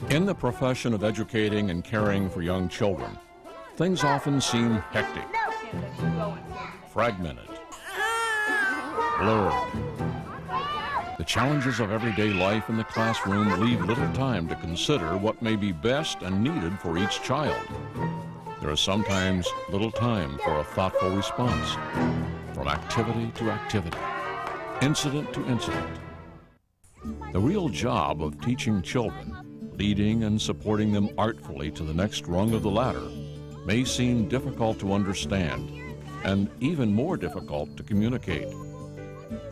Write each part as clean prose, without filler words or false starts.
In the profession of educating and caring for young children, things often seem hectic, fragmented, blurred. The challenges of everyday life in the classroom leave little time to consider what may be best and needed for each child. There is sometimes little time for a thoughtful response, from activity to activity, incident to incident. The real job of teaching children, leading and supporting them artfully to the next rung of the ladder, may seem difficult to understand and even more difficult to communicate.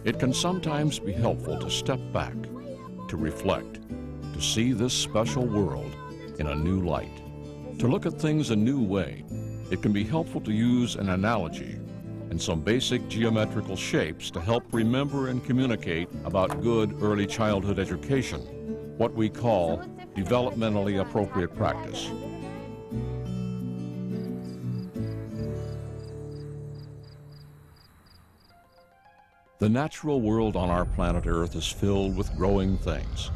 It can sometimes be helpful to step back, to reflect, to see this special world in a new light, to look at things a new way. It can be helpful to use an analogy and some basic geometrical shapes to help remember and communicate about good early childhood education, what we call developmentally appropriate practice. The natural world on our planet Earth is filled with growing things.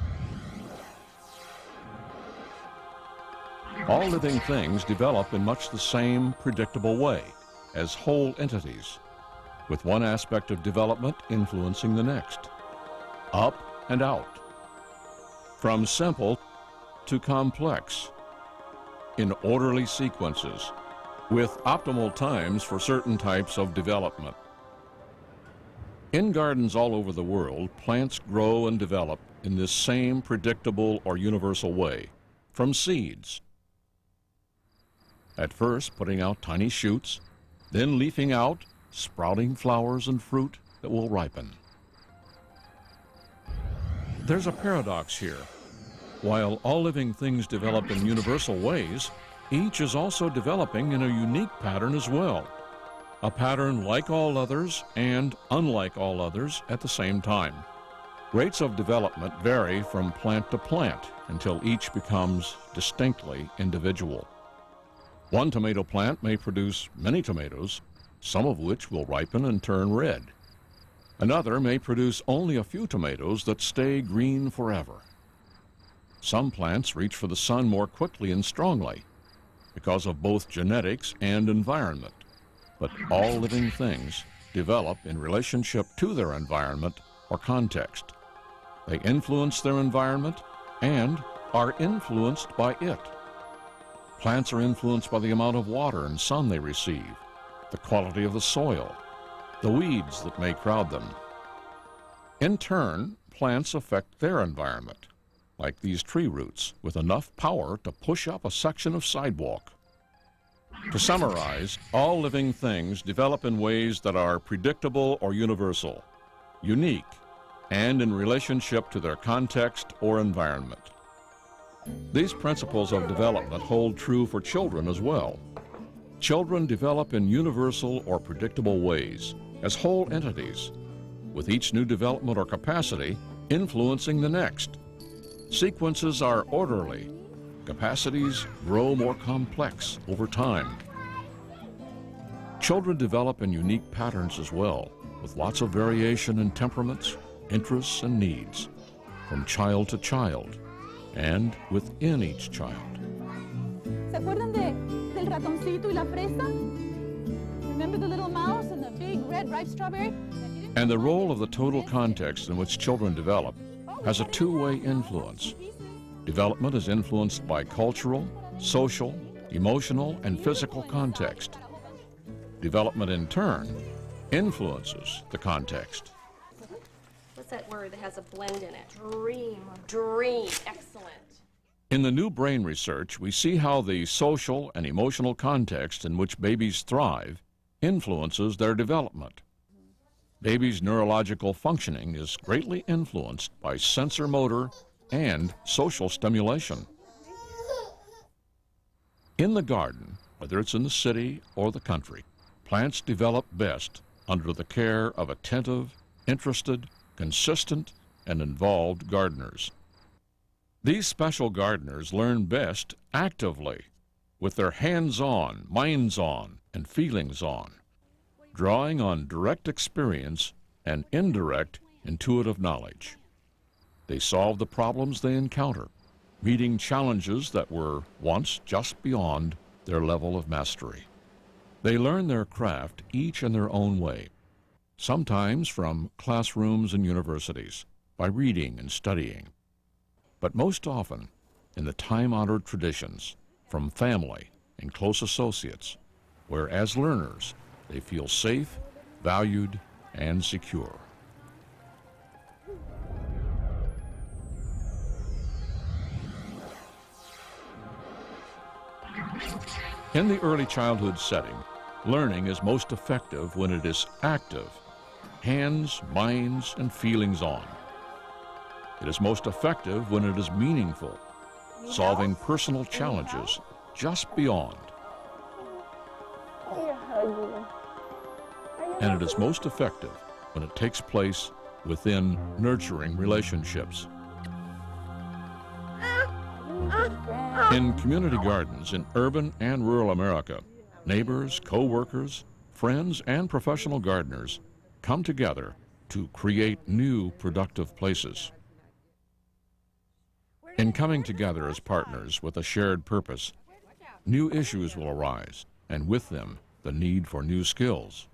All living things develop in much the same predictable way as whole entities, with one aspect of development influencing the next, up and out, from simple to complex, in orderly sequences, with optimal times for certain types of development. In gardens all over the world, plants grow and develop in this same predictable or universal way, from seeds. At first, putting out tiny shoots, then leafing out, sprouting flowers and fruit that will ripen. There's a paradox here. While all living things develop in universal ways, each is also developing in a unique pattern as well. A pattern like all others and unlike all others at the same time. Rates of development vary from plant to plant until each becomes distinctly individual. One tomato plant may produce many tomatoes, some of which will ripen and turn red. Another may produce only a few tomatoes that stay green forever. Some plants reach for the sun more quickly and strongly because of both genetics and environment. But all living things develop in relationship to their environment or context. They influence their environment and are influenced by it. Plants are influenced by the amount of water and sun they receive, the quality of the soil, the weeds that may crowd them. In turn, plants affect their environment, like these tree roots, with enough power to push up a section of sidewalk. To summarize, all living things develop in ways that are predictable or universal, unique, and in relationship to their context or environment. These principles of development hold true for children as well. Children develop in universal or predictable ways, as whole entities, with each new development or capacity influencing the next. Sequences are orderly. Capacities grow more complex over time. Children develop in unique patterns as well, with lots of variation in temperaments, interests, and needs, from child to child, and within each child. ¿Se acuerdan del ratoncito y la fresa? Remember the little mouse and the big red ripe strawberry? And the role of the total context in which children develop has a two-way influence. Development is influenced by cultural, social, emotional, and physical context. Development, in turn, influences the context. What's that word that has a blend in it? Dream. Excellent. In the new brain research, we see how the social and emotional context in which babies thrive influences their development. Babies' neurological functioning is greatly influenced by sensor motor and social stimulation. In the garden, whether it's in the city or the country, plants develop best under the care of attentive, interested, consistent, and involved gardeners. These special gardeners learn best actively, with their hands-on, minds-on, and feelings-on, drawing on direct experience and indirect intuitive knowledge. They solve the problems they encounter, meeting challenges that were once just beyond their level of mastery. They learn their craft each in their own way, sometimes from classrooms and universities, by reading and studying, but most often in the time-honored traditions from family and close associates, where as learners they feel safe, valued, and secure. In the early childhood setting, learning is most effective when it is active, hands, minds, and feelings on. It is most effective when it is meaningful, solving personal challenges just beyond. And it is most effective when it takes place within nurturing relationships. In community gardens in urban and rural America, neighbors, co-workers, friends, and professional gardeners come together to create new productive places. In coming together as partners with a shared purpose, new issues will arise, and with them, the need for new skills.